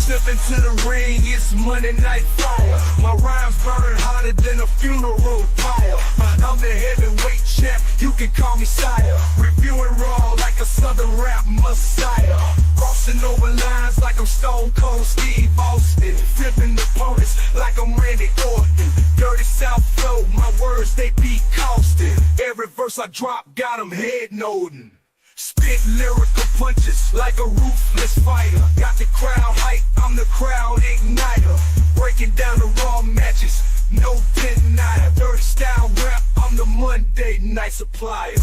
step into the ring, it's Monday Night Fire. My rhymes burn hotter than a funeral pyre. I'm the heavyweight champ, you can call me sire. Reviewing raw like a southern rap messiah. Crossing over lines like I'm Stone Cold Steve Austin. Flipping opponents like I'm Randy Orton. Dirty South flow, my words they be costing. Every verse I drop got them head nodding. Spit lyrical punches like a ruthless fighter. Got the crowd hype, I'm the crowd igniter. Breaking down the raw matches, no denier. Dirty style rap, I'm the Monday night supplier.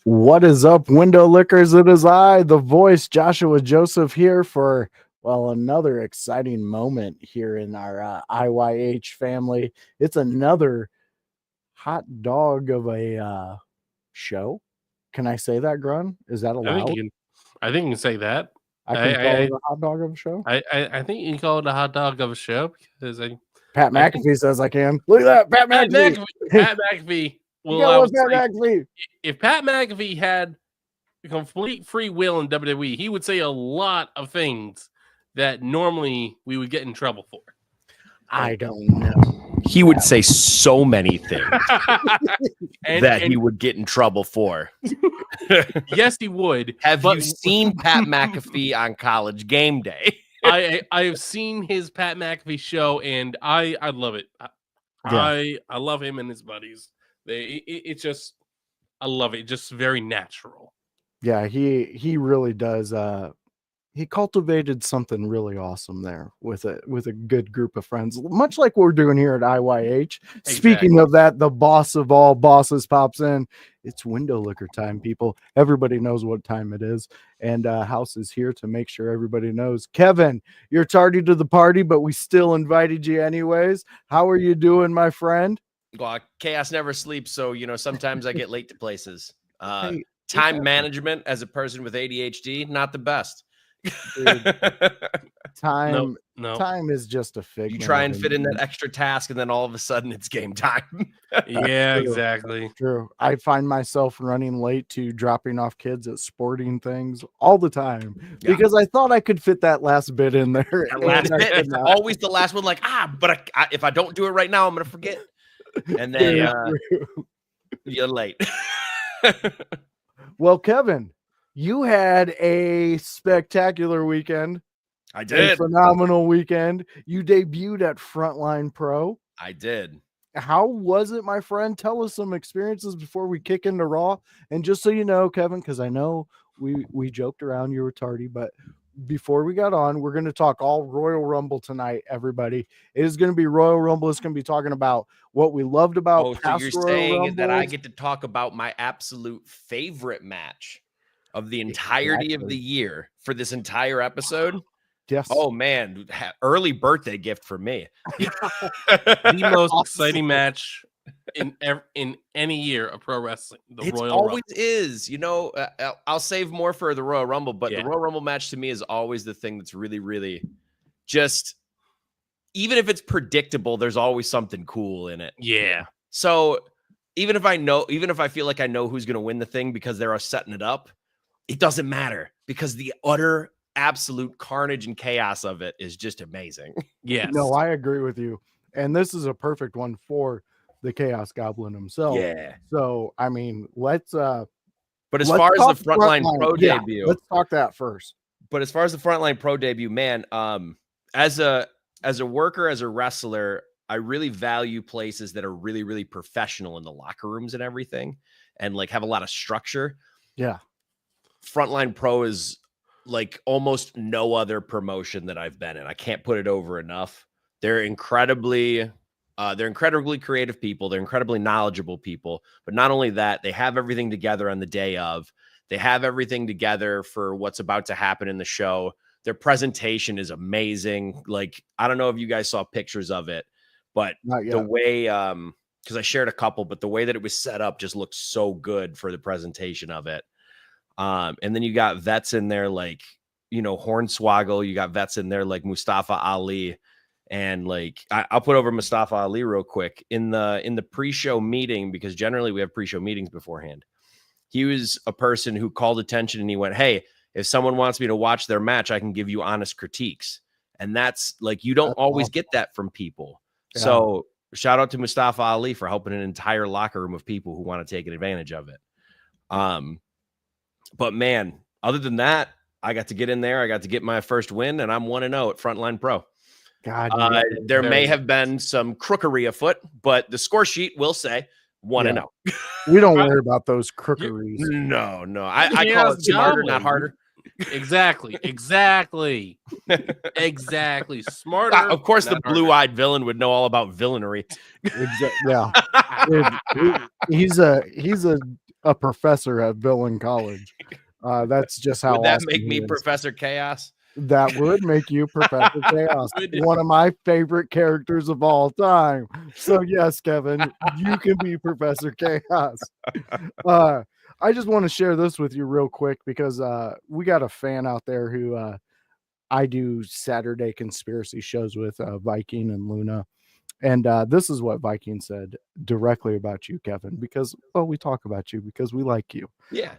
What is up, window lickers? It is I, the voice, Joshua Joseph, here for, well, another exciting moment here in our IYH family. It's another hot dog of a show. Can I say that, Grun? Is that allowed? I think you can say that. I can call it a hot dog of a show? I think you can call it a hot dog of a show because Pat McAfee says I can. Look at that, Pat McAfee. Pat McAfee. Well, if Pat McAfee had complete free will in WWE, he would say a lot of things that normally we would get in trouble for. I don't know. He would say so many things that he would get in trouble for. Yes, he would. Have you seen Pat McAfee on College Game Day? I have seen his Pat McAfee show, and I love it. I love him and his buddies. It's just, I love it. Just very natural. Yeah, he really does. He cultivated something really awesome there with a good group of friends, much like we're doing here at IYH. Exactly. Speaking of that, the boss of all bosses pops in. It's window liquor time, people. Everybody knows what time it is, and House is here to make sure everybody knows. Kevin, you're tardy to the party, but we still invited you anyways. How are you doing, my friend? Well, chaos never sleeps, so sometimes I get late to places. Time management as a person with ADHD, not the best. Dude, time is just a figment. You try and fit in that extra task, and then all of a sudden it's game time. Yeah, exactly. True. I find myself running late to dropping off kids at sporting things all the time because I thought I could fit that last bit in there. That last bit, always the last one. Like but if I don't do it right now, I'm gonna forget. And then you're late. Well, Kevin, you had a spectacular weekend. I did. A phenomenal weekend. You debuted at Frontline Pro. I did. How was it, my friend? Tell us some experiences before we kick into Raw. And just so you know, Kevin, because I know we joked around, you were tardy, but before we got on, we're going to talk all Royal Rumble tonight, everybody. It is going to be Royal Rumble. It's going to be talking about what we loved about so you're saying that I get to talk about my absolute favorite match of the entirety of the year for this entire episode? Yes. Oh, man. Early birthday gift for me. The most exciting match in any year of pro wrestling. It always is. I'll save more for the Royal Rumble, but the Royal Rumble match to me is always the thing that's really, really just, even if it's predictable, there's always something cool in it. Yeah. So even if I feel like I know who's going to win the thing because they're setting it up, it doesn't matter because the utter absolute carnage and chaos of it is just amazing. Yes. No, I agree with you. And this is a perfect one for the Chaos Goblin himself. Yeah. So, I mean, let's but as far as the Frontline Pro debut, let's talk that first. But as far as the Frontline Pro debut, man, as a worker, as a wrestler, I really value places that are really, really professional in the locker rooms and everything, and like have a lot of structure. Yeah. Frontline Pro is like almost no other promotion that I've been in. I can't put it over enough. They're incredibly creative people. They're incredibly knowledgeable people. But not only that, they have everything together on the day of. They have everything together for what's about to happen in the show. Their presentation is amazing. Like, I don't know if you guys saw pictures of it, but the way, because I shared a couple, but the way that it was set up just looked so good for the presentation of it. And then you got vets in there like, you know, Hornswoggle. You got vets in there like Mustafa Ali. And like, I'll put over Mustafa Ali real quick in the pre-show meeting, because generally we have pre-show meetings beforehand. He was a person who called attention and he went, hey, if someone wants me to watch their match, I can give you honest critiques. And that's like, you don't always get that from people. Yeah. So shout out to Mustafa Ali for helping an entire locker room of people who want to take advantage of it. But man, other than that, I got to get in there. I got to get my first win, and I'm 1-0 at Frontline Pro. God, there may have been some crookery afoot, but the score sheet will say 1-0. We don't worry about those crookeries. No. I call it smarter, not harder. Exactly. Smarter. Of course, the blue-eyed villain would know all about villainy. Yeah. He's a professor at Villain College. That's just how. Would that make me Professor Chaos? That would make you Professor Chaos, one of my favorite characters of all time. So yes, Kevin, you can be Professor Chaos. I just want to share this with you real quick because we got a fan out there who I do Saturday conspiracy shows with, Viking and Luna. And this is what Viking said directly about you, Kevin, because, well, we talk about you because we like you. Yeah.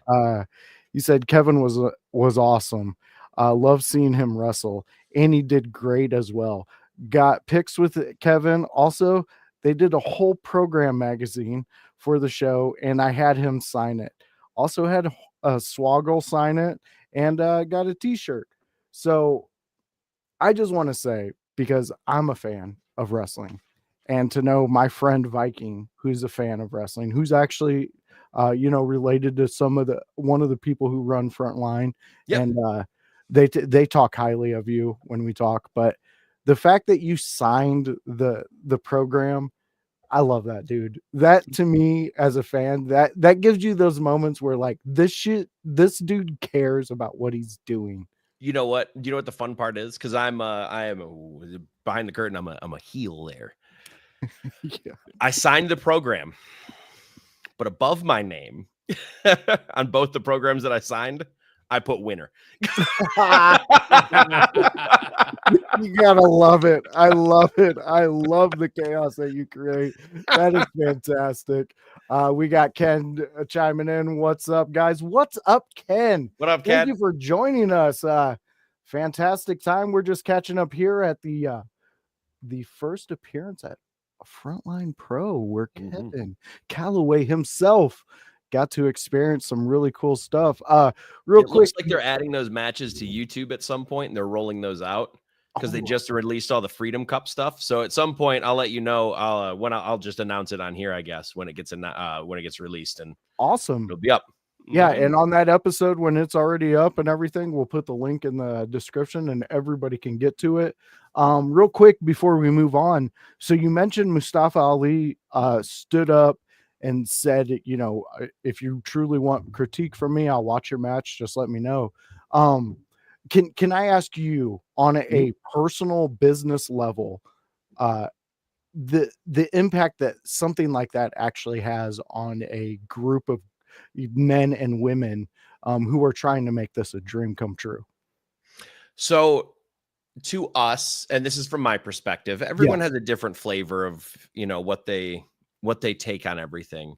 You said Kevin was awesome. Love seeing him wrestle, and he did great as well. Got pics with Kevin. Also, they did a whole program magazine for the show, and I had him sign it. Also had a Swoggle sign it, and got a t-shirt. So I just want to say, because I'm a fan of wrestling, and to know my friend Viking, who's a fan of wrestling, who's actually related to one of the people who run Frontline. Yep. And they talk highly of you when we talk, but the fact that you signed the program, I love that, dude. That, to me as a fan, that gives you those moments where like this dude cares about what he's doing. You know what the fun part is? Because I am behind the curtain. I'm a heel there. Yeah. I signed the program, but above my name on both the programs that I signed, I put winner. You gotta love it. I love it. I love the chaos that you create. That is fantastic. We got Ken chiming in. What's up, guys? What's up, Ken? What up, Ken? Thank you for joining us. Fantastic time. We're just catching up here at the first appearance at Frontline Pro, where Kevin Calloway himself got to experience some really cool stuff. Real quick, looks like they're adding those matches to YouTube at some point, and they're rolling those out because they just released all the Freedom Cup stuff. So at some point, I'll let you know. I'll just announce it on here, I guess, when it gets released, and awesome, it'll be up. Yeah, and on that episode when it's already up and everything, we'll put the link in the description and everybody can get to it. Real quick before we move on, so you mentioned Mustafa Ali stood up and said, if you truly want critique from me, I'll watch your match. Just let me know. Can I ask you on a personal business level, the impact that something like that actually has on a group of men and women who are trying to make this a dream come true? So to us, and this is from my perspective, everyone has a different flavor of, what they take on everything.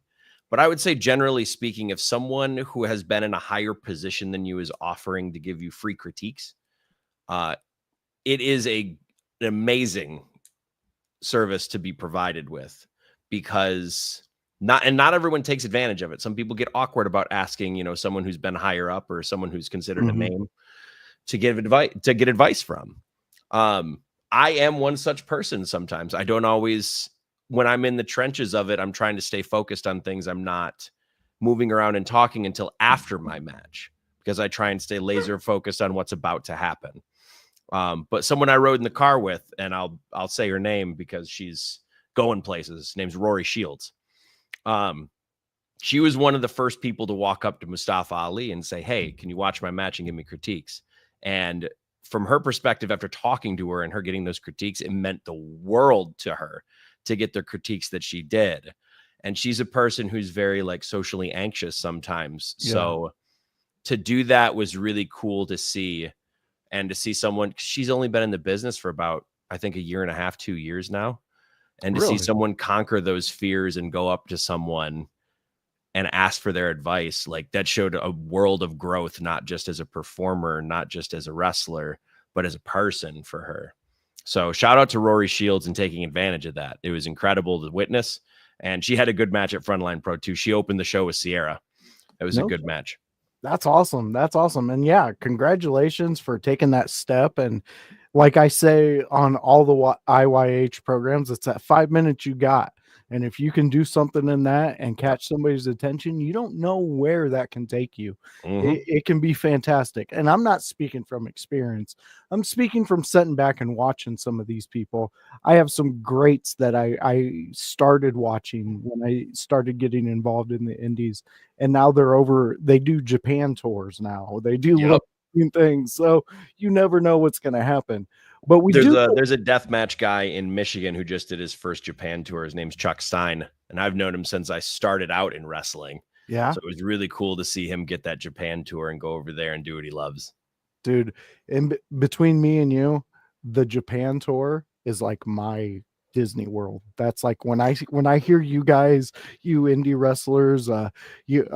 But I would say, generally speaking, if someone who has been in a higher position than you is offering to give you free critiques, it is an amazing service to be provided with, because not everyone takes advantage of it. Some people get awkward about asking, someone who's been higher up or someone who's considered a name to get advice from. I am one such person. Sometimes I don't always, when I'm in the trenches of it, I'm trying to stay focused on things. I'm not moving around and talking until after my match, because I try and stay laser focused on what's about to happen. But someone I rode in the car with, and I'll say her name because she's going places. Name's Rory Shields. She was one of the first people to walk up to Mustafa Ali and say, hey, can you watch my match and give me critiques? And from her perspective, after talking to her and her getting those critiques, it meant the world to her to get the critiques that she did. And she's a person who's very socially anxious sometimes. Yeah. So to do that was really cool to see, and to see someone, she's only been in the business for about, I think, 1.5 2 years now. And to see someone conquer those fears and go up to someone and ask for their advice, like that showed a world of growth, not just as a performer, not just as a wrestler, but as a person for her. So shout out to Rory Shields and taking advantage of that. It was incredible to witness. And she had a good match at Frontline Pro too. She opened the show with Sierra. It was a good match. That's awesome. That's awesome. And yeah, congratulations for taking that step. And like I say on all the IYH programs, it's that 5 minutes you got. And if you can do something in that and catch somebody's attention, you don't know where that can take you. It can be fantastic. And I'm not speaking from experience. I'm speaking from sitting back and watching some of these people. I have some greats that I started watching when I started getting involved in the indies. And now they do Japan tours now. They do things. So you never know what's going to happen. But there's a deathmatch guy in Michigan who just did his first Japan tour. His name's Chuck Stein, and I've known him since I started out in wrestling. Yeah. So it was really cool to see him get that Japan tour and go over there and do what he loves. Dude, between me and you, the Japan tour is like my Disney World. That's like when I hear you guys, you indie wrestlers, you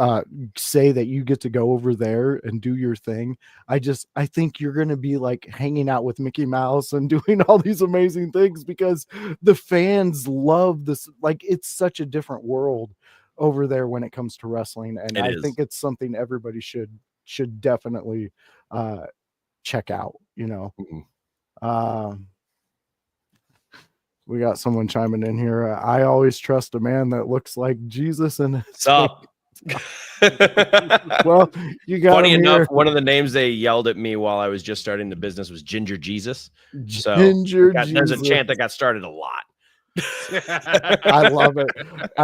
say that you get to go over there and do your thing. I think you're going to be like hanging out with Mickey Mouse and doing all these amazing things because the fans love this. Like, it's such a different world over there when it comes to wrestling. And I think it's something everybody should definitely check out, you know. We got someone chiming in here. I always trust a man that looks like Jesus. And what's up? Well, you got funny enough, one of the names they yelled at me while I was just starting the business was Ginger Jesus. So there's a chant that got started a lot. I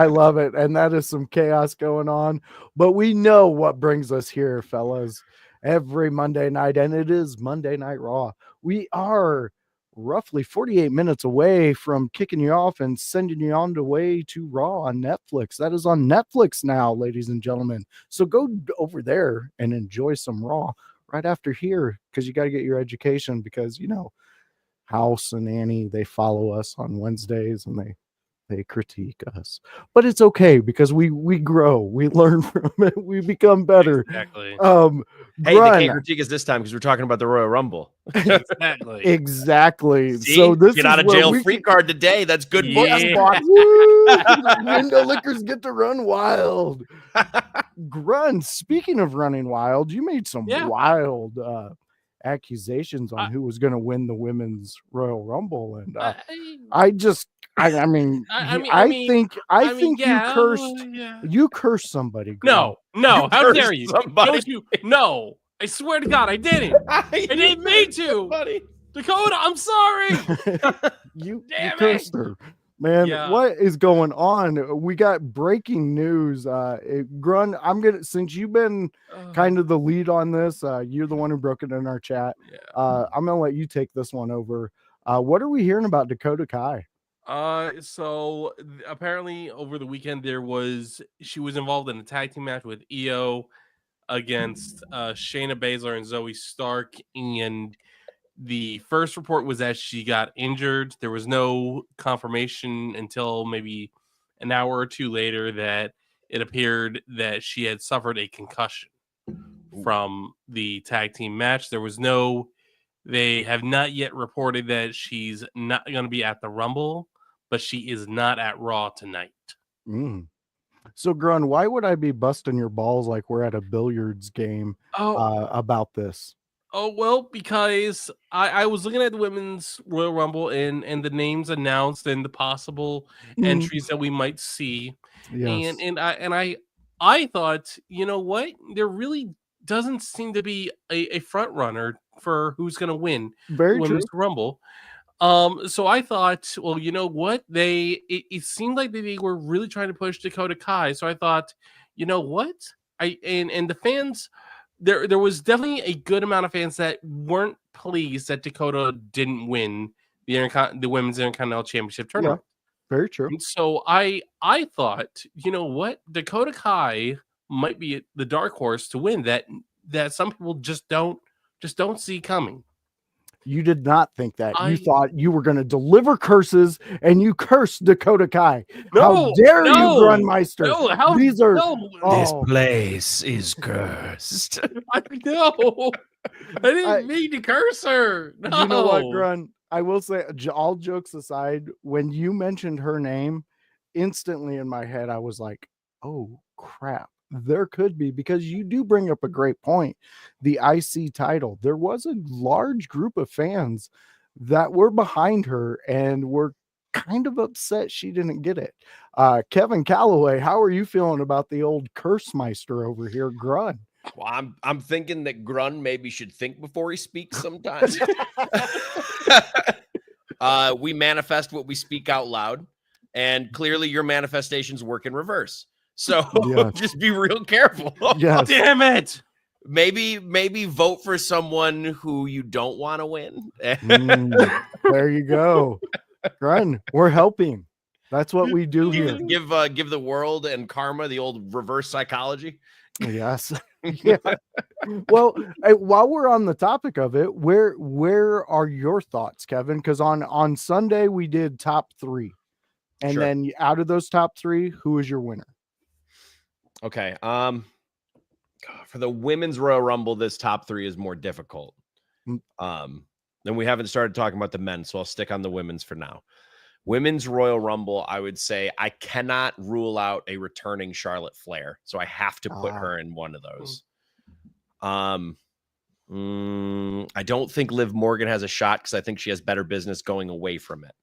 love it. And that is some chaos going on. But we know what brings us here, fellas, every Monday night, and it is Monday Night Raw. We are roughly 48 minutes away from kicking you off and sending you on the way to Raw on Netflix. That is on Netflix now, ladies and gentlemen. So go over there and enjoy some Raw right after here, because you got to get your education, because, you know, House and Annie, they follow us on Wednesdays and they critique us, but it's okay because we grow, we learn from it, we become better. Exactly. Hey, they can't critique us this time because we're talking about the Royal Rumble. Exactly. See? So this get out of jail free card today. That's good for us. Window lickers get to run wild. Grun, speaking of running wild, you made some wild accusations on who was going to win the women's Royal Rumble, and I think you cursed somebody. No, how dare you? Don't you? No, I swear to God, I didn't. I didn't mean to. Buddy. Dakota, I'm sorry. you cursed her. Man, what is going on? We got breaking news. Grun, since you've been kind of the lead on this, you're the one who broke it in our chat. I'm gonna let you take this one over. What are we hearing about Dakota Kai? So apparently over the weekend she was involved in a tag team match with Io against Shayna Baszler and Zoe Stark, and the first report was that she got injured. There was no confirmation until maybe an hour or two later that it appeared that she had suffered a concussion from the tag team match. They have not yet reported that she's not going to be at the Rumble, but she is not at Raw tonight. So, Grun, why would I be busting your balls like we're at a billiards game about this? Oh, well, because I was looking at the Women's Royal Rumble and the names announced and the possible entries that we might see. Yes. And I thought, you know what? There really doesn't seem to be a front runner for who's going to win the Women's Rumble. So I thought, well, you know what? It seemed like they were really trying to push Dakota Kai. So I thought, you know what? And the fans, there was definitely a good amount of fans that weren't pleased that Dakota didn't win the Women's Intercontinental Championship tournament. Yeah, very true. And so I thought, you know what? Dakota Kai might be the dark horse to win that that some people just don't see coming. You did not think that. You thought you were going to deliver curses, and you cursed Dakota Kai. How dare you, Grunmeister? No, These are this place is cursed. I know. I didn't mean to curse her. No. You know what, Grun? I will say, all jokes aside, when you mentioned her name, instantly in my head, I was like, oh, crap. There could be, because you do bring up a great point. The IC title, there was a large group of fans that were behind her and were kind of upset she didn't get it. Kevin Calloway, how are you feeling about the old curse meister over here, Grun? Well, I'm thinking that Grun maybe should think before he speaks sometimes. We manifest what we speak out loud, and clearly your manifestations work in reverse. So just be real careful. Yes. Damn it. Maybe vote for someone who you don't want to win. There you go. Grun, we're helping. That's what we do here. Give the world and karma the old reverse psychology. Yes. Yeah. Well, while we're on the topic of it, where are your thoughts, Kevin? Because on Sunday we did top 3. And then out of those top 3, who is your winner? Okay. For the women's Royal Rumble, this top 3 is more difficult. And we haven't started talking about the men, so I'll stick on the women's for now. Women's Royal Rumble, I would say I cannot rule out a returning Charlotte Flair, so I have to put her in one of those. I don't think Liv Morgan has a shot because I think she has better business going away from it.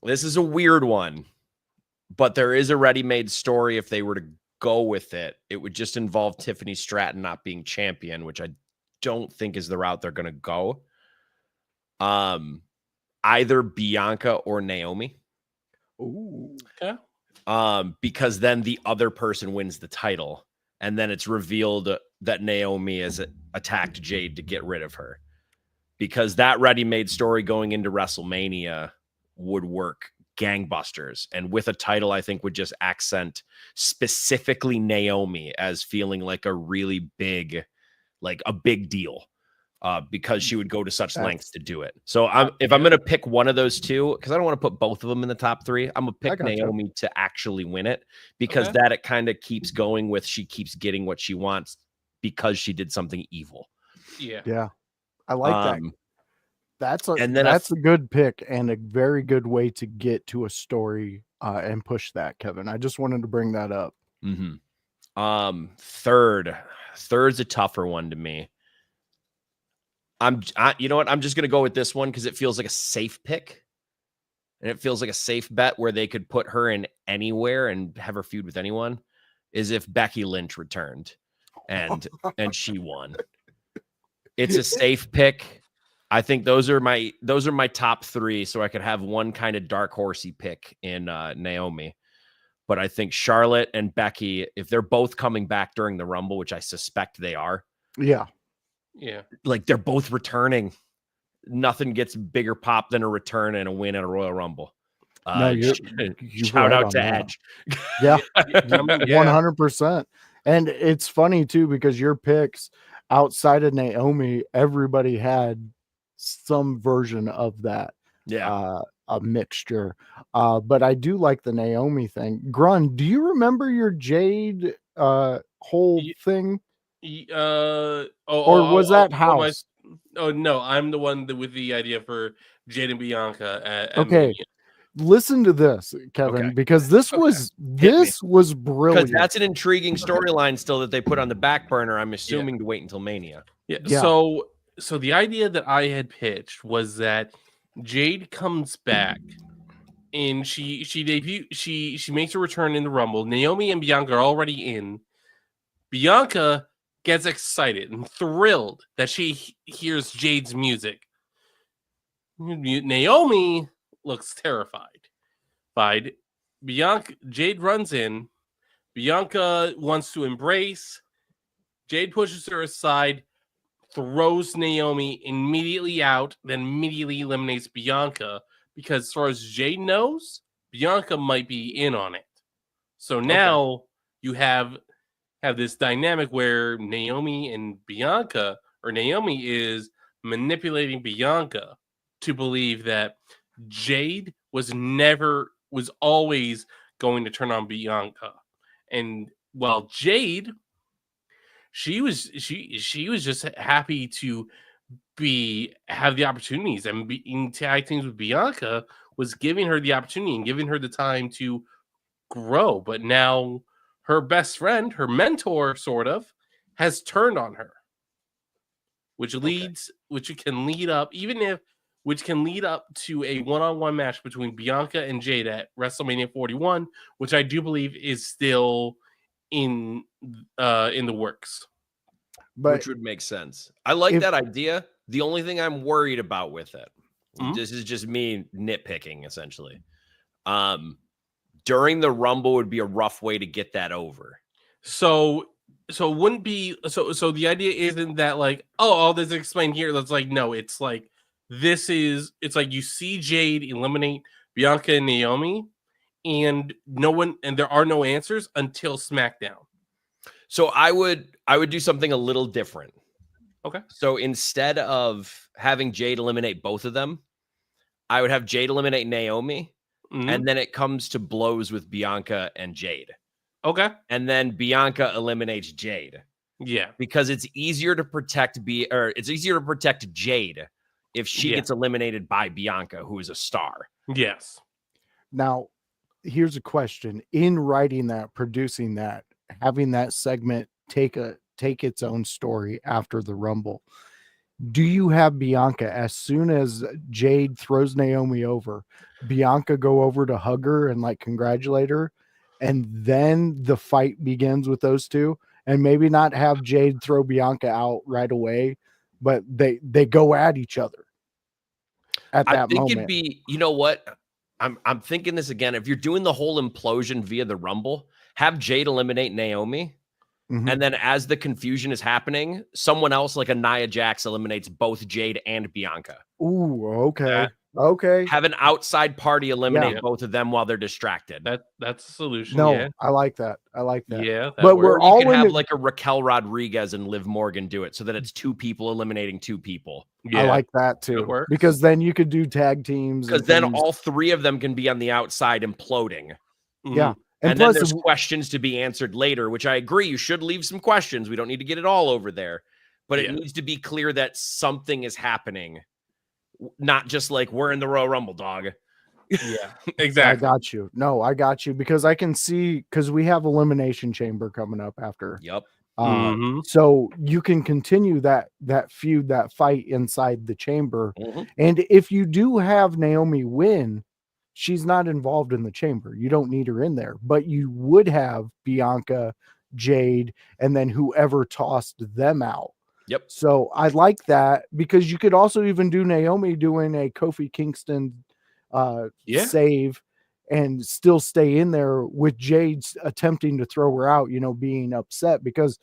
This is a weird one, but there is a ready-made story. If they were to go with it, it would just involve Tiffany Stratton not being champion, which I don't think is the route they're going to go. Either Bianca or Naomi. Ooh. Okay. Because then the other person wins the title, and then it's revealed that Naomi has attacked Jade to get rid of her. Because that ready-made story going into WrestleMania would work gangbusters, and with a title, I think would just accent specifically Naomi as feeling like a really big, like a big deal. Because she would go to such lengths to do it. So if I'm going to pick one of those two, because I don't want to put both of them in the top 3, I'm going to pick Naomi to actually win it, because that it kind of keeps going with she keeps getting what she wants because she did something evil. Yeah. I like that. That's a good pick and a very good way to get to a story and push that, Kevin. I just wanted to bring that up. Third's a tougher one to me. You know what? I'm just going to go with this one because it feels like a safe pick. And it feels like a safe bet where they could put her in anywhere and have her feud with anyone, is if Becky Lynch returned and she won. It's a safe pick. I think those are my top 3. So I could have one kind of dark horsey pick in Naomi. But I think Charlotte and Becky, if they're both coming back during the Rumble, which I suspect they are. Yeah. Like they're both returning. Nothing gets bigger pop than a return and a win at a Royal Rumble. Shout out to Edge. Yeah, 100%. And it's funny too, because your picks outside of Naomi, everybody had some version of that. Yeah. A mixture. But I do like the Naomi thing. Grun, do you remember your Jade whole thing? Or was that House? No, I'm the one with the idea for Jade and Bianca. At okay, Mania. Listen to this, Kevin, because this was brilliant. Because that's an intriguing storyline still that they put on the back burner. I'm assuming to wait until Mania. Yeah. So the idea that I had pitched was that Jade comes back and she makes a return in the Rumble. Naomi and Bianca are already in. Bianca gets excited and thrilled that she hears Jade's music. Naomi looks terrified. Jade runs in. Bianca wants to embrace. Jade pushes her aside, throws Naomi immediately out, then immediately eliminates Bianca, because as far as Jade knows, Bianca might be in on it. So now you have this dynamic where Naomi is manipulating Bianca to believe that Jade was always going to turn on Bianca. And while Jade, she was just happy to have the opportunities, and being tag teams with Bianca was giving her the opportunity and giving her the time to grow. But now her best friend, her mentor, sort of, has turned on her, which can lead up to a one-on-one match between Bianca and Jade at WrestleMania 41, which I do believe is still in the works. Which would make sense. I like that idea. The only thing I'm worried about with it, this is just me nitpicking, essentially. During the Rumble would be a rough way to get that over. So it wouldn't be so the idea isn't that like, oh, this is explained here. That's like, no, it's like it's like you see Jade eliminate Bianca and Naomi, and there are no answers until SmackDown. So I would do something a little different. Okay. So instead of having Jade eliminate both of them, I would have Jade eliminate Naomi, and then it comes to blows with Bianca and Jade. Okay. And then Bianca eliminates Jade. Yeah. Because it's easier to protect Jade if she gets eliminated by Bianca, who is a star. Yes. Now, here's a question. In writing that, producing that, having that segment take its own story after the Rumble, do you have Bianca, as soon as Jade throws Naomi over, Bianca go over to hug her and like congratulate her, and then the fight begins with those two, and maybe not have Jade throw Bianca out right away, but they go at each other at that moment? It'd be, you know what? I'm thinking this again. If you're doing the whole implosion via the Rumble, have Jade eliminate Naomi. And then as the confusion is happening, someone else like a Nia Jax eliminates both Jade and Bianca. Ooh, okay. Okay. Have an outside party eliminate both of them while they're distracted. That's a solution. No, yeah. I like that. I like that. Yeah. But we're all you can have like a Raquel Rodriguez and Liv Morgan do it so that it's two people eliminating two people. Yeah. I like that too. Because then you could do tag teams. Because then all three of them can be on the outside imploding. Yeah. And then there's questions to be answered later, which I agree. You should leave some questions. We don't need to get it all over there. But it needs to be clear that something is happening. Not just like, we're in the Royal Rumble, dog. Yeah, exactly. I got you. No, I got you. Because I can see, because we have Elimination Chamber coming up after. Yep. So you can continue that feud, that fight inside the chamber. And if you do have Naomi win, she's not involved in the chamber. You don't need her in there, but you would have Bianca, Jade, and then whoever tossed them out. Yep. So I like that, because you could also even do Naomi doing a Kofi Kingston save and still stay in there with Jade attempting to throw her out, being upset, because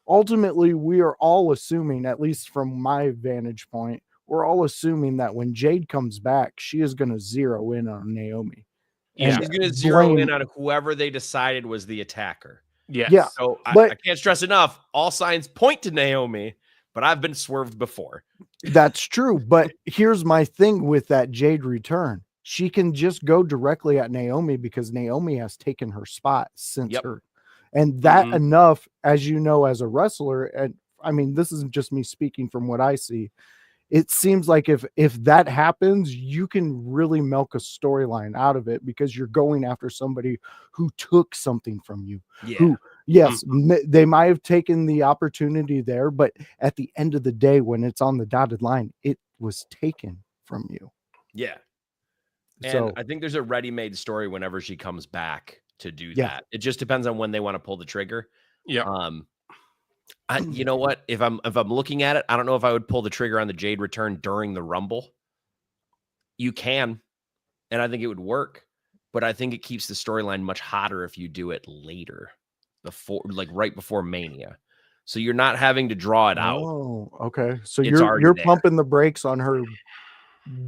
ultimately we are all assuming, at least from my vantage point, we're all assuming that when Jade comes back, she is going to zero in on Naomi. Yeah. She's going to zero in on whoever they decided was the attacker. Yes. Yeah. So I can't stress enough. All signs point to Naomi, but I've been swerved before. That's true. But here's my thing with that Jade return. She can just go directly at Naomi because Naomi has taken her spot since her. And that enough, as you know, as a wrestler, and I mean, this isn't just me speaking from what I see. It seems like if that happens, you can really milk a storyline out of it, because you're going after somebody who took something from you. Yeah. Who, yes, they might have taken the opportunity there, but at the end of the day, when it's on the dotted line, it was taken from you. Yeah. And So I think there's a ready-made story whenever she comes back to do that. It just depends on when they want to pull the trigger. Yeah. You know what? If I'm looking at it, I don't know if I would pull the trigger on the Jade return during the Rumble. You can, and I think it would work, but I think it keeps the storyline much hotter if you do it later, right before Mania. So you're not having to draw it out. Oh, okay. So It's you're already there. pumping the brakes on her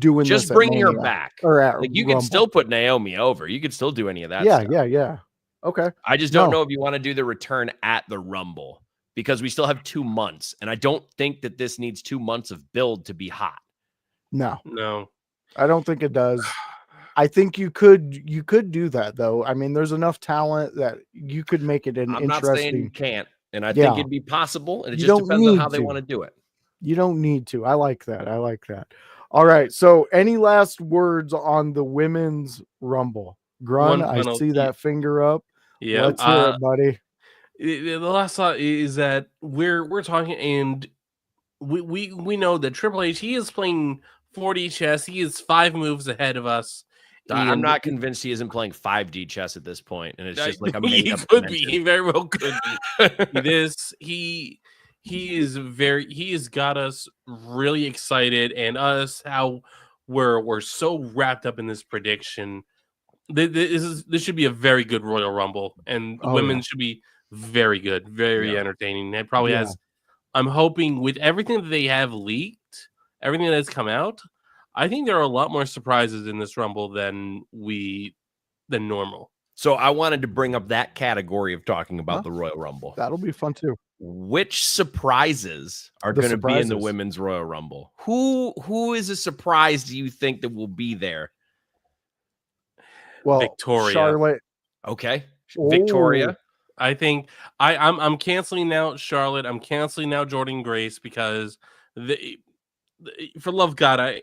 doing Just this at bringing her Mania, back. or at Like, you Rumble. can still put Naomi over. You can still do any of that. Yeah, stuff. yeah. Okay. I just don't No. know if you want to do the return at the Rumble because we still have 2 months, and I don't think that this needs 2 months of build to be hot. No, No. I don't think it does. I think you could do that though. I mean, there's enough talent that you could make it an I'm not saying you interesting. can't, and I think Yeah. it'd be possible, and it You just don't depends on how need they to. want to do it. You don't need to. I like that. I like that. All right. So, any last words on the women's Rumble? Grun, One I final- see that finger up. Yeah. Let's hear it, buddy. The last thought is that we're talking, and we know that Triple H, he is playing 4D chess. He is 5 moves ahead of us. I'm and not convinced he isn't playing 5D chess at this point, and it's just like a he made up could be. dimension. He very well could be. He has got us really excited, and us how we're so wrapped up in this prediction. This should be a very good Royal Rumble, and the women should be very good, very entertaining. It probably has. I'm hoping with everything that they have leaked, everything that's come out, I think there are a lot more surprises in this Rumble than normal. So I wanted to bring up that category of talking about the Royal Rumble. That'll be fun too. Which surprises are going to be in the women's Royal Rumble? Who is a surprise do you think that will be there? Well, Victoria. Charlotte. Okay. Ooh. Victoria. I think I'm canceling out Charlotte. I'm canceling out Jordan Grace because for love of God, I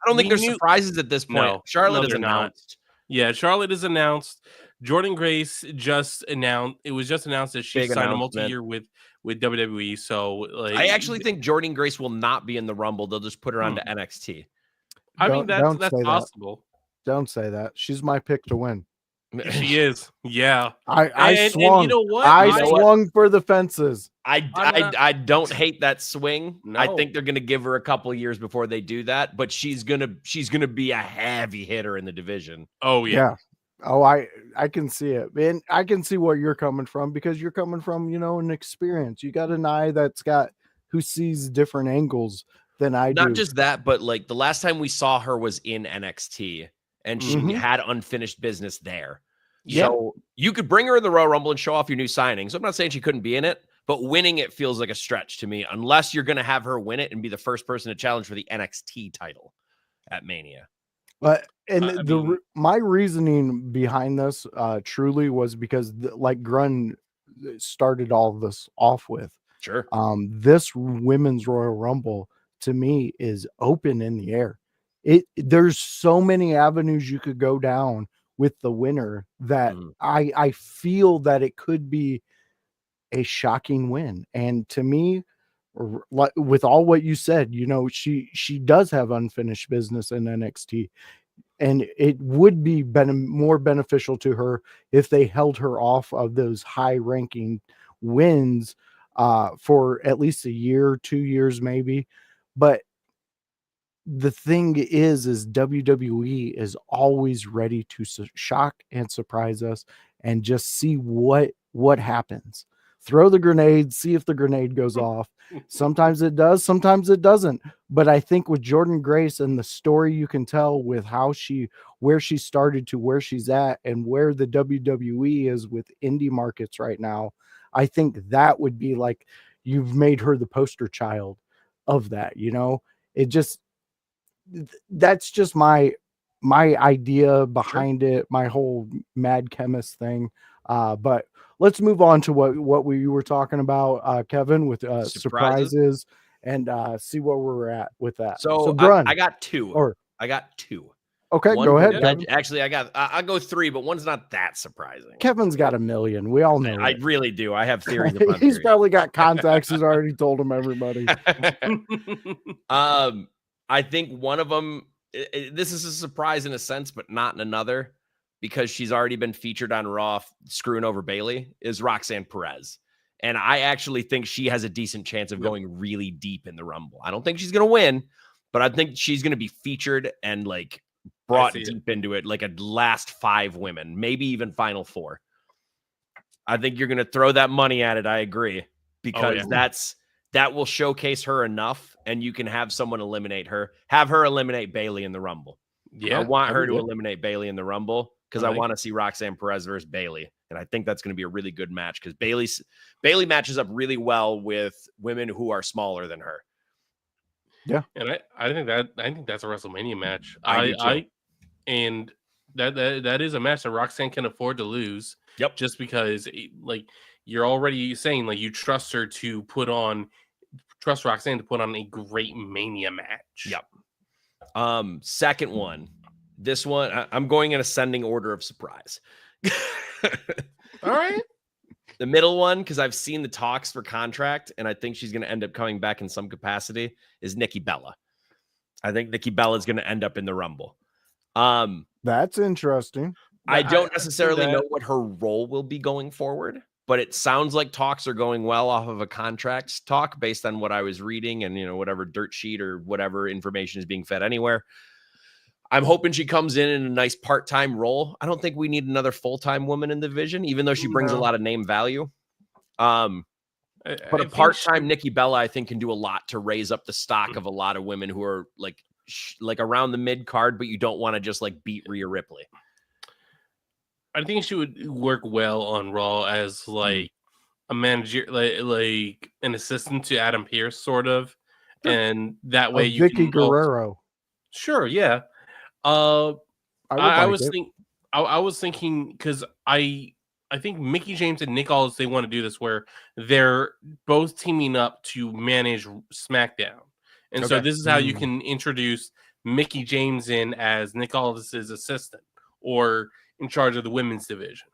don't think there's surprises at this point. No, Charlotte is announced. Yeah, Charlotte is announced. Jordan Grace just announced. It was just announced that she signed a multi-year with WWE. So I actually think Jordan Grace will not be in the Rumble. They'll just put her onto NXT. I mean that's possible. Don't say that. She's my pick to win. She is. Yeah. I swung. And you know what? I swung for the fences. I don't hate that swing. No. I think they're gonna give her a couple of years before they do that, but she's gonna be a heavy hitter in the division. Oh yeah. Oh, I can see it. And I can see where you're coming from because you're coming from, an experience. You got an eye who sees different angles than I do. Not just that, but like the last time we saw her was in NXT. And she had unfinished business there. Yeah. So you could bring her in the Royal Rumble and show off your new signings. I'm not saying she couldn't be in it, but winning it feels like a stretch to me, unless you're going to have her win it and be the first person to challenge for the NXT title at Mania. But my reasoning behind this truly was because like Grun started all of this off with. Sure. This women's Royal Rumble to me is open in the air. There's so many avenues you could go down with the winner that I feel that it could be a shocking win. And to me, with all what you said, she does have unfinished business in NXT, and it would be more beneficial to her if they held her off of those high-ranking wins for at least a year, 2 years, maybe. But the thing is WWE is always ready to shock and surprise us and just see what happens. Throw the grenade, see if the grenade goes off. Sometimes it does, sometimes it doesn't. But I think with Jordan Grace and the story you can tell with where she started to where she's at and where the WWE is with indie markets right now, I think that would be like you've made her the poster child of that, that's just my idea behind it, my whole mad chemist thing. But let's move on to what we were talking about, Kevin, with surprises and see where we're at with that. So Grun, I got two. Okay, one, go ahead. Actually, I'll go 3, but one's not that surprising. Kevin's got a million. We all know. I really do. I have theories. He's probably got contacts. He's already told them everybody. I think one of them, this is a surprise in a sense, but not in another, because she's already been featured on Raw screwing over Bayley, is Roxanne Perez. And I actually think she has a decent chance of going really deep in the Rumble. I don't think she's going to win, but I think she's going to be featured and like brought deep into it, like a last 5 women, maybe even final 4. I think you're going to throw that money at it. I agree, because that will showcase her enough, and you can have someone eliminate her. Have her eliminate Bayley in the Rumble. Yeah, I want her to eliminate Bayley in the Rumble because I want to see Roxanne Perez versus Bayley And I think that's going to be a really good match because Bailey matches up really well with women who are smaller than her. Yeah, and I think that's a WrestleMania match. And that is a match that Roxanne can afford to lose. Yep. Just because you're already saying you trust her to trust Roxanne to put on a great Mania match. Yep. Second one. This one, I'm going in ascending order of surprise. All right. The middle one, because I've seen the talks for contract, and I think she's going to end up coming back in some capacity, is Nikki Bella. I think Nikki Bella is going to end up in the Rumble. That's interesting. I don't necessarily know what her role will be going forward, but it sounds like talks are going well off of a contract talk based on what I was reading and, whatever dirt sheet or whatever information is being fed anywhere. I'm hoping she comes in a nice part-time role. I don't think we need another full-time woman in the division, even though she brings a lot of name value. But a part-time Nikki Bella, I think, can do a lot to raise up the stock of a lot of women who are like around the mid-card, but you don't want to just beat Rhea Ripley. I think she would work well on Raw as a manager, like an assistant to Adam Pearce, sort of, and that way you Vicky Guerrero. Sure, yeah. I was thinking because I think Mickie James and Nick Aldis, they want to do this where they're both teaming up to manage SmackDown, and so this is how you can introduce Mickie James in as Nick Aldis's assistant or in charge of the women's division.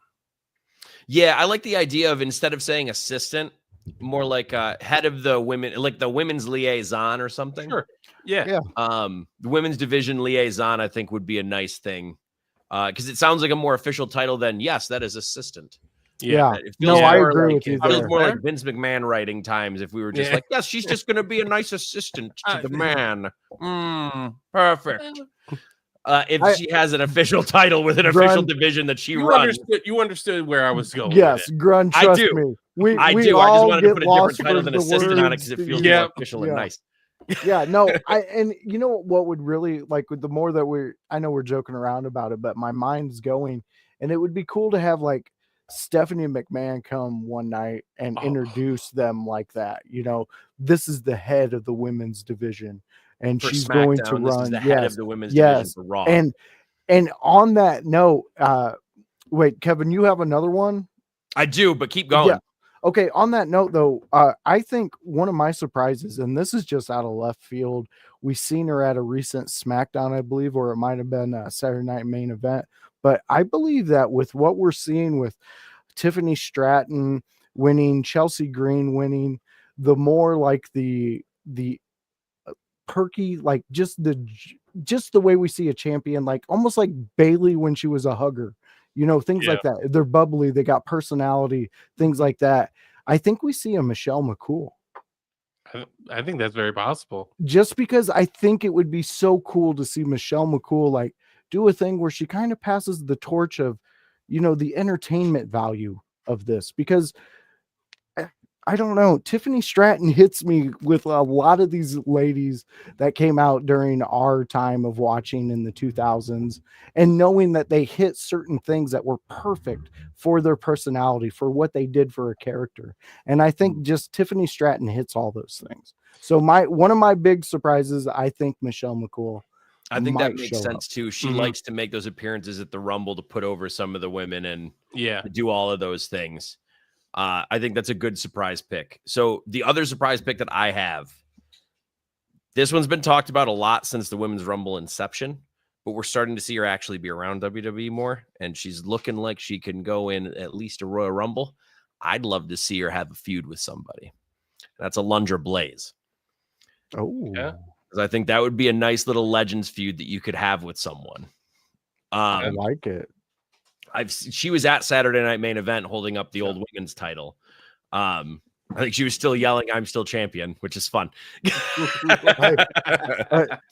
Yeah, I like the idea of, instead of saying assistant, more like head of the women, like the women's liaison or something. Sure. Yeah. The women's division liaison, I think, would be a nice thing. Because it sounds like a more official title than, yes, that is assistant. Yeah. It feels I agree with you. It feels more like Vince McMahon writing times if we were just like, yes, she's just going to be a nice assistant to the man. Perfect. If she has an official title with an official division that she runs. You understood where I was going. Yes, Grun, trust me. I do. I just wanted to put a different title than assistant on it because it feels more official and nice. Yeah, no, and you know what would really, with the more that I know we're joking around about it, but my mind's going, and it would be cool to have Stephanie McMahon come one night and introduce them like that. This is the head of the women's division, and for she's SmackDown, going to this run is the head of the women's division for Raw. And on that note, wait, Kevin, you have another one? I do, but keep going. Yeah. Okay, on that note, though, I think one of my surprises, and this is just out of left field, we've seen her at a recent SmackDown, I believe, or it might have been a Saturday Night Main Event. But I believe that with what we're seeing with Tiffany Stratton winning, Chelsea Green winning, the more the perky, just the way we see a champion, almost like Bailey when she was a hugger. Things like that. They're bubbly. They got personality, things like that. I think we see a Michelle McCool. I think that's very possible. Just because I think it would be so cool to see Michelle McCool do a thing where she kind of passes the torch of, the entertainment value of this. Because I don't know, Tiffany Stratton hits me with a lot of these ladies that came out during our time of watching in the 2000s, and knowing that they hit certain things that were perfect for their personality, for what they did for a character. And I think just Tiffany Stratton hits all those things. So one of my big surprises, I think Michelle McCool. I think that makes sense too. She likes to make those appearances at the Rumble to put over some of the women and do all of those things. I think that's a good surprise pick. So the other surprise pick that I have, this one's been talked about a lot since the Women's Rumble inception, but we're starting to see her actually be around WWE more, and she's looking like she can go in at least a Royal Rumble. I'd love to see her have a feud with somebody. That's Alundra Blaze. Oh, yeah. Because I think that would be a nice little Legends feud that you could have with someone. I like it. She was at Saturday Night Main Event holding up the old women's title. I think she was still yelling, "I'm still champion," which is fun.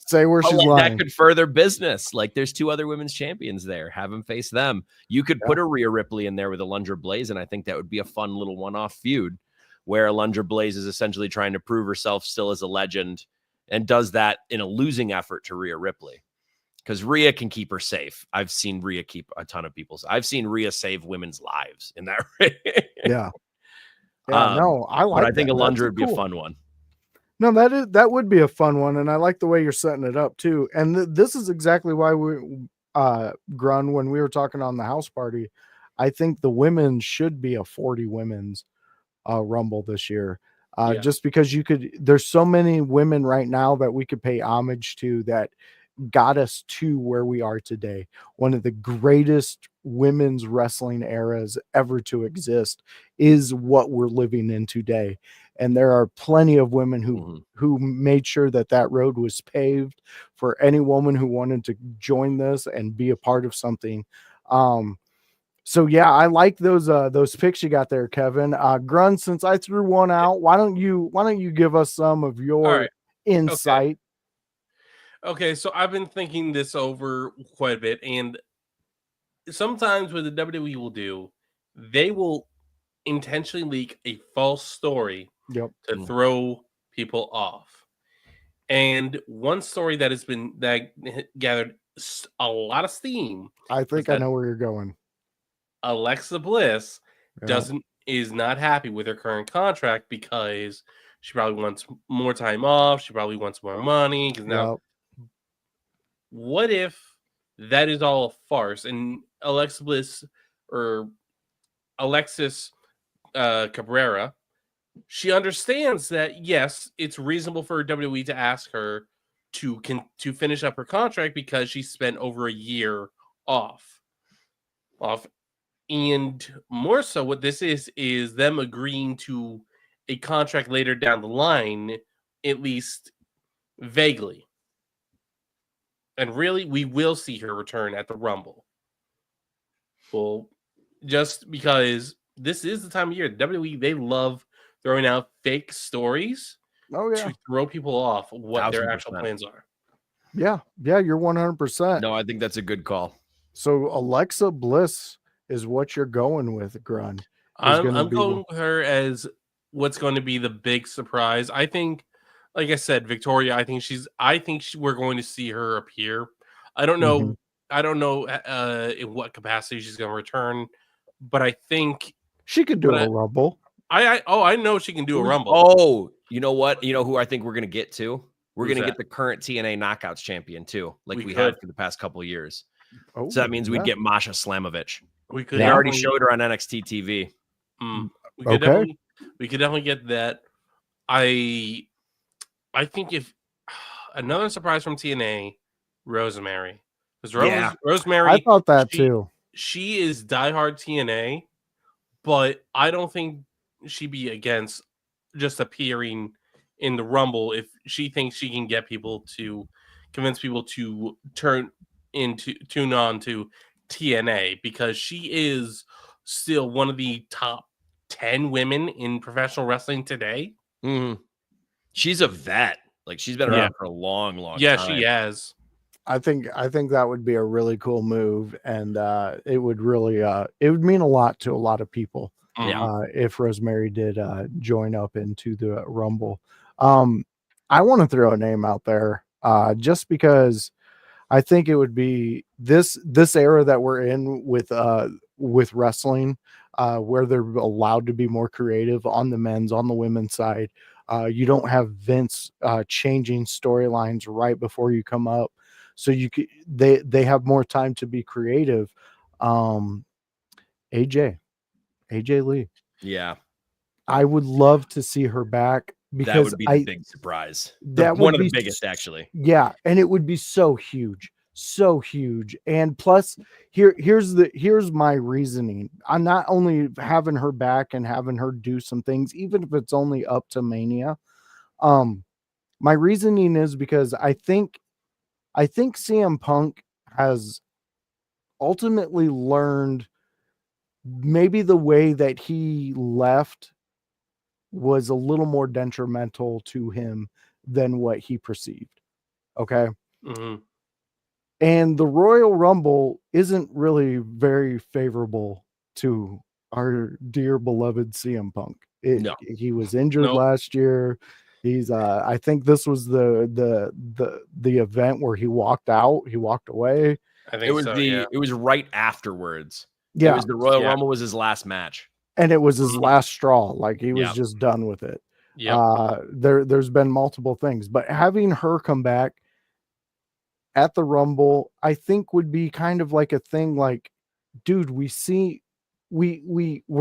Say where she's lying. That could further business. There's two other women's champions there. Have them face them. You could put a Rhea Ripley in there with Alundra Blaze, and I think that would be a fun little one-off feud where Alundra Blaze is essentially trying to prove herself still as a legend and does that in a losing effort to Rhea Ripley. because Rhea can keep her safe. I've seen Rhea keep a ton of people's. I've seen Rhea save women's lives in that race. Yeah. Yeah, no, I like But I think that. Alundra That's would be a cool. fun one. No, that would be a fun one, and I like the way you're setting it up too. And this is exactly why Grun, when we were talking on the house party, I think the women should be a 40 women's Rumble this year. Yeah. Just because there's so many women right now that we could pay homage to that got us to where we are today. One of the greatest women's wrestling eras ever to exist is what we're living in today. And there are plenty of women who made sure that road was paved for any woman who wanted to join this and be a part of something. So yeah, I like those picks you got there, Kevin. Grun, since I threw one out, why don't you give us some of your insight? Okay, so I've been thinking this over quite a bit, and sometimes what the WWE will do, they will intentionally leak a false story to throw people off. And one story that gathered a lot of steam. I think I know where you're going. Alexa Bliss is not happy with her current contract because she probably wants more time off. She probably wants more money. Because now, what if that is all a farce and Alexa Bliss or Alexis Cabrera, she understands that yes, it's reasonable for WWE to ask her to finish up her contract because she spent over a year off. And more so, what this is them agreeing to a contract later down the line, at least vaguely. And really, we will see her return at the Rumble. Well, just because this is the time of year, WWE, they love throwing out fake stories to throw people off what their actual plans are. Yeah, you're 100%. No, I think that's a good call. So Alexa Bliss is what you're going with, Grun. I'm going with her as what's going to be the big surprise. I think, like I said, Victoria. I think we're going to see her appear. I don't know. I don't know in what capacity she's going to return, but I think she could do a Rumble. I know she can do a Rumble. Oh, you know what? You know who I think we're going to get to? We're going to get the current TNA Knockouts champion too, like we have for the past couple of years. Oh, so that means we'd get Masha Slamovich. They already showed her on NXT TV. We could definitely get that. I think if another surprise from TNA, Rosemary. Because Rosemary, I thought that too. She is diehard TNA, but I don't think she'd be against just appearing in the Rumble if she thinks she can get convince people to tune on to TNA, because she is still one of the top 10 women in professional wrestling today. She's a vet. Like, she's been around for a long time. Yeah, she has. I think that would be a really cool move, and it would really it would mean a lot to a lot of people. If Rosemary did join up into the Rumble. I want to throw a name out there just because I think it would be this era that we're in with wrestling, where they're allowed to be more creative on the men's, on the women's side. You don't have Vince changing storylines right before you come up, so they have more time to be creative. AJ Lee. Yeah, I would love to see her back, because that would be the big surprise. That one of the biggest, actually. Yeah, and it would be so huge. And plus, here's my reasoning. I'm not only having her back and having her do some things, even if it's only up to Mania. My reasoning is because I think CM Punk has ultimately learned maybe the way that he left was a little more detrimental to him than what he perceived. Okay. And the Royal Rumble isn't really very favorable to our dear beloved CM Punk. He was injured last year. He's I think this was the event where he walked out, he walked away. I think so. Yeah. It was right afterwards. It Yeah. was the Royal Rumble was his last match. And it was his last straw. Like he was Yep. just done with it. Yep. There's been multiple things, but having her come back at the Rumble, I think would be kind of like a thing like, dude, we're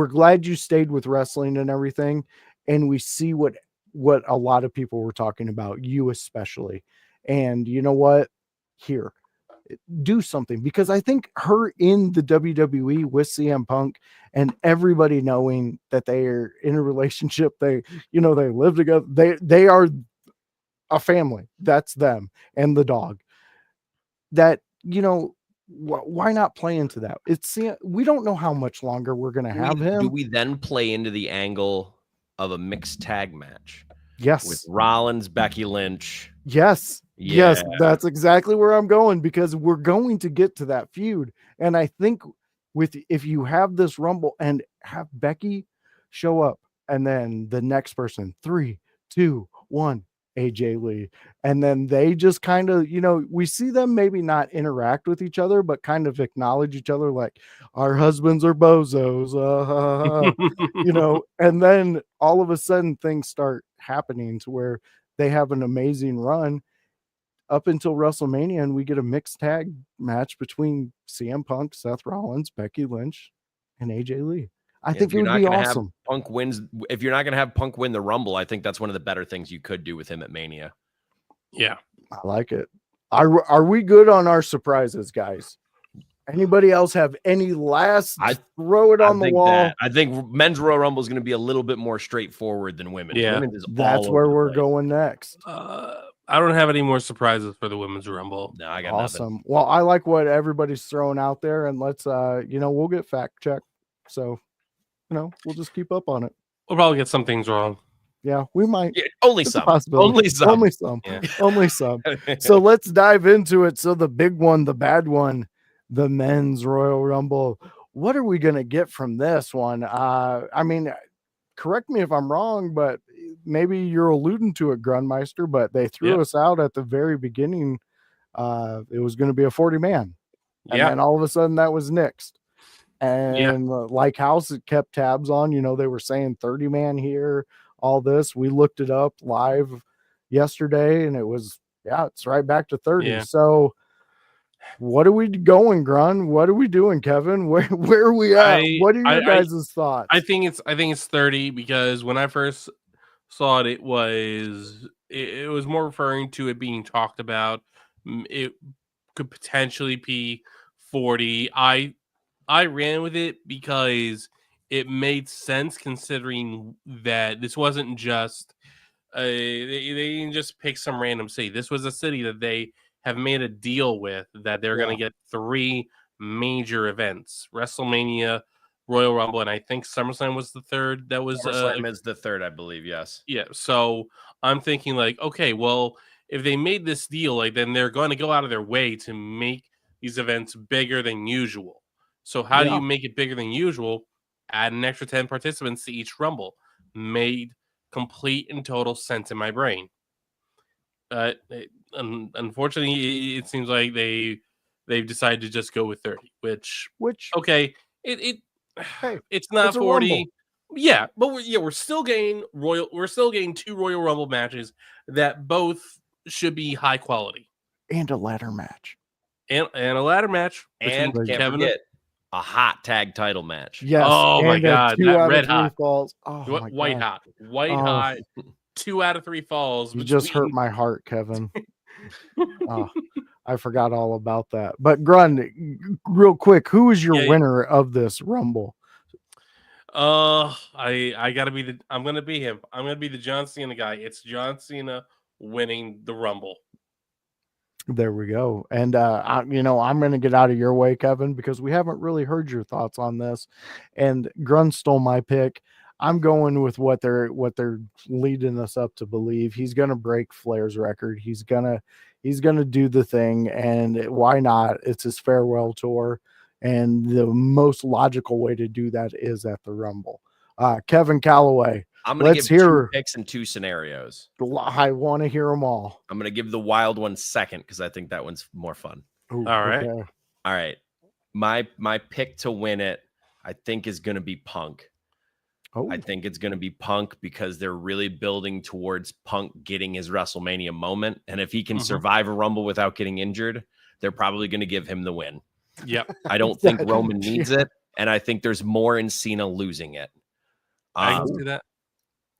glad you stayed with wrestling and everything, and we see what a lot of people were talking about, you especially. And you know what? Here, do something, because I think her in the WWE with CM Punk and everybody knowing that they are in a relationship, they live together, they are a family. That's them and the dog. That, why not play into that? We don't know how much longer we're going to have him. Do we then play into the angle of a mixed tag match? Yes. With Rollins, Becky Lynch. Yes. Yeah. Yes. That's exactly where I'm going, because we're going to get to that feud. And I think if you have this Rumble and have Becky show up, and then the next person, 3, 2, 1, AJ Lee. And then they just kind of, we see them maybe not interact with each other, but kind of acknowledge each other like, our husbands are bozos, and then all of a sudden things start happening to where they have an amazing run up until WrestleMania, and we get a mixed tag match between CM Punk, Seth Rollins, Becky Lynch, and AJ Lee. I think it would be awesome. If you're not going to have Punk win the Rumble, I think that's one of the better things you could do with him at Mania. Yeah. I like it. Are we good on our surprises, guys? Anybody else have any last? Throw it on the wall. I think men's Royal Rumble is going to be a little bit more straightforward than women's. Yeah. Women's is That's where we're going next. I don't have any more surprises for the women's Rumble. No, I got awesome. Nothing. Well, I like what everybody's throwing out there, and let's we'll get fact checked. So, we'll just keep up on it. We'll probably get some things wrong. Yeah, we might. Yeah, only some. Only some. Yeah. Only some. So let's dive into it. So the big one, the bad one, the men's Royal Rumble. What are we going to get from this one? I mean, correct me if I'm wrong, but maybe you're alluding to it, Grunmeister, but they threw us out at the very beginning. It was going to be a 40-man. And then all of a sudden that was nixed. And like House kept tabs on, they were saying 30-man here, all this. We looked it up live yesterday, and it was, it's right back to 30. Yeah. So what are we going, Grun? What are we doing, Kevin? Where are we at? What are your guys' thoughts? I think it's 30, because when I first saw it, it was more referring to it being talked about. It could potentially be 40. I ran with it because it made sense, considering that this wasn't just they didn't just pick some random city. This was a city that they have made a deal with, that they're going to get 3 major events: WrestleMania, Royal Rumble, and I think SummerSlam was the third. That was SummerSlam is the third, I believe. Yes. Yeah. So I'm thinking like, okay, well, if they made this deal, like, then they're going to go out of their way to make these events bigger than usual. So how do you make it bigger than usual? Add an extra 10 participants to each Rumble. Made complete and total sense in my brain. Unfortunately, it seems like they've decided to just go with 30, which okay, it's not 40. Yeah, but we're still getting 2 Royal Rumble matches that both should be high quality, and a ladder match, and a ladder match, and can't forget a hot tag title match. Yes. Oh my God, that red hot falls. Oh, white hot, hot. 2 out of 3 falls. You just hurt my heart, Kevin. I forgot all about that. But Grun, real quick, who is your winner of this Rumble? I gotta I'm gonna be him. I'm gonna be the John Cena guy. It's John Cena winning the Rumble. There we go. And I'm going to get out of your way, Kevin, because we haven't really heard your thoughts on this. And Grun stole my pick. I'm going with what they're leading us up to believe. He's going to break Flair's record. He's going to do the thing, and why not? It's his farewell tour, and the most logical way to do that is at the Rumble. Kevin Calloway, I'm going to let's give 2 hear. picks and 2 scenarios. I want to hear them all. I'm going to give the wild one second because I think that one's more fun. Ooh, All right. okay. All right. My pick to win it, I think, is going to be Punk. Oh, I think it's going to be Punk because they're really building towards Punk getting his WrestleMania moment. And if he can survive a Rumble without getting injured, they're probably going to give him the win. Yep. I don't think Roman needs it. And I think there's more in Cena losing it. I can see that.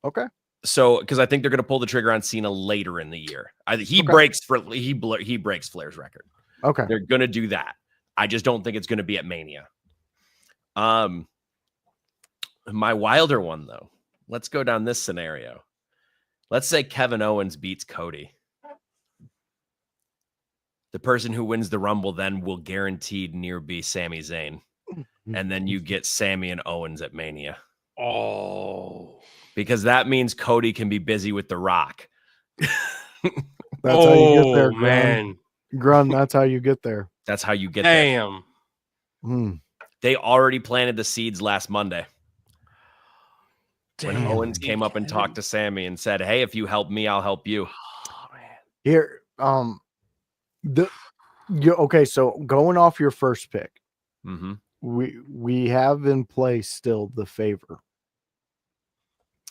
okay. So, because I think they're going to pull the trigger on Cena later in the year. He Okay. breaks Flair's record. Okay. They're going to do that. I just don't think it's going to be at Mania. My wilder one, though. Let's go down this scenario. Let's say Kevin Owens beats Cody. The person who wins the Rumble then will guaranteed near be Sami Zayn. And then you get Sami and Owens at Mania. Oh. Because that means Cody can be busy with The Rock. That's how you get there, Grun. Man. Grun, that's how you get there. That's how you get there. Damn. Hmm. They already planted the seeds last Monday. When Damn. Owens came up and talked to Sami and said, "Hey, if you help me, I'll help you." Oh, man. Here, okay, so going off your first pick, Mm-hmm. we have in place still the favor.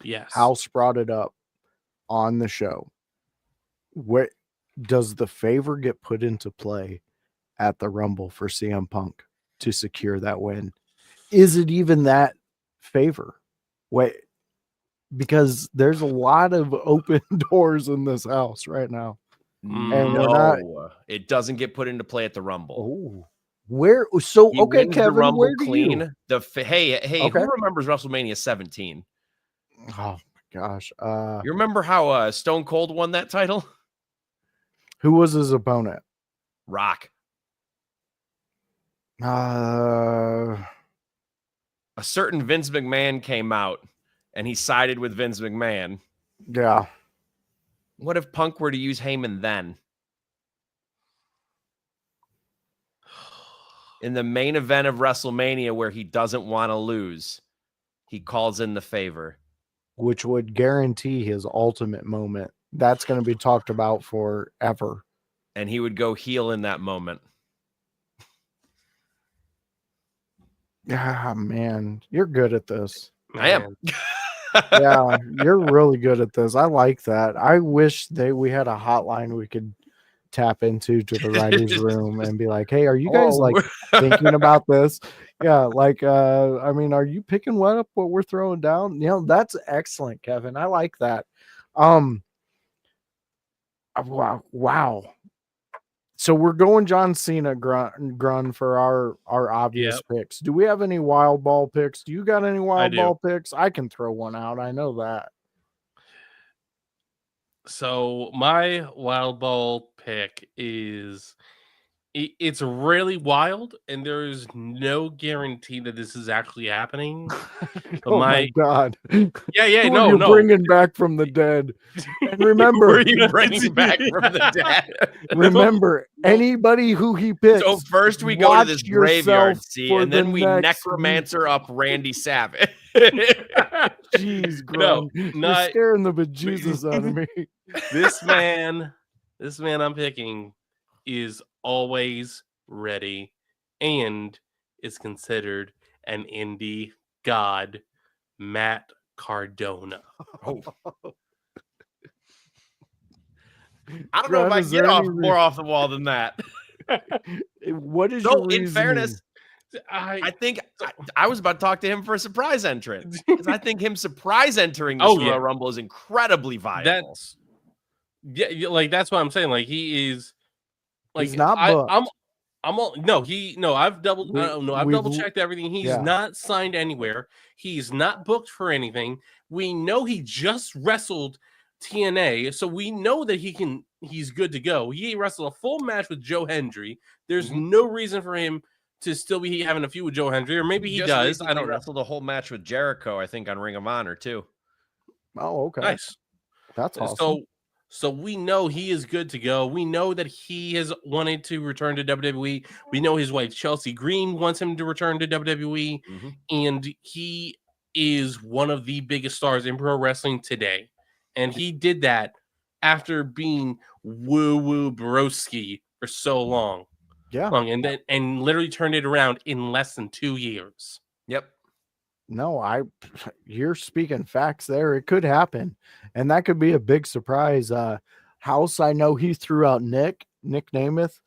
Yes. House brought it up on the show. What does the favor get put into play at the Rumble for CM Punk to secure that win? Is it even that favor? Wait, because there's a lot of open doors in this house right now. And No, it doesn't get put into play at the Rumble. Oh, where? So He okay, wins Kevin, the Rumble where do clean. you? Hey, Okay. who remembers WrestleMania 17? Oh my gosh, You remember how Stone Cold won that title? who was his opponent? Rock. Uh, A certain Vince McMahon came out and he sided with Vince McMahon. yeah. What if Punk were to use Heyman then? In the main event of WrestleMania where he doesn't want to lose, he calls in the favor. Which would guarantee his ultimate moment. That's going to be talked about forever. And he would go heel in that moment. Ah, man, you're good at this. I am. Yeah, you're really good at this. I like that. I wish we had a hotline we could tap into to the writer's room and be like, hey, are you guys like thinking about this? Yeah, like I mean, are you picking up what we're throwing down? You know, that's excellent, Kevin. I like that. Wow. So we're going John Cena Grun for our obvious picks. Do we have any wild ball picks? Do you got any wild ball picks? I can throw one out. I know that. So my wild ball pick is it's really wild, and there is no guarantee that this is actually happening. Oh my God! Yeah, Who no, are you bringing back from the dead. And remember, you bringing back from the dead. Remember, anybody who he picks. So first we go to this graveyard scene, and then we necromancer up Randy Savage. Jeez, Grun, you're scaring the bejesus out of me. This man I'm picking is always ready and is considered an indie god, Matt Cardona. Oh. I don't know if I can get more off the wall than that. What is your reasoning? In fairness, I think I was about to talk to him for a surprise entrance, because I think him surprise entering the Royal Rumble is incredibly viable. That's what I'm saying. Like, he is, like, he's not booked. I've double checked everything. He's not signed anywhere. He's not booked for anything. We know he just wrestled TNA, so we know that he's good to go. He wrestled a full match with Joe Hendry. There's no reason for him to still be having a feud with Joe Hendry, or maybe he does. I don't know. Wrestled a whole match with Jericho, I think, on Ring of Honor too. Oh, okay. Nice. That's awesome. So we know he is good to go. We know that he has wanted to return to WWE. We know his wife, Chelsea Green, wants him to return to WWE. And he is one of the biggest stars in pro wrestling today. And he did that after being woo-woo broski for so long. Yeah. And literally turned it around in less than 2 years. Yep. No, you're speaking facts there. It could happen. And that could be a big surprise. House, I know he threw out Nick Namath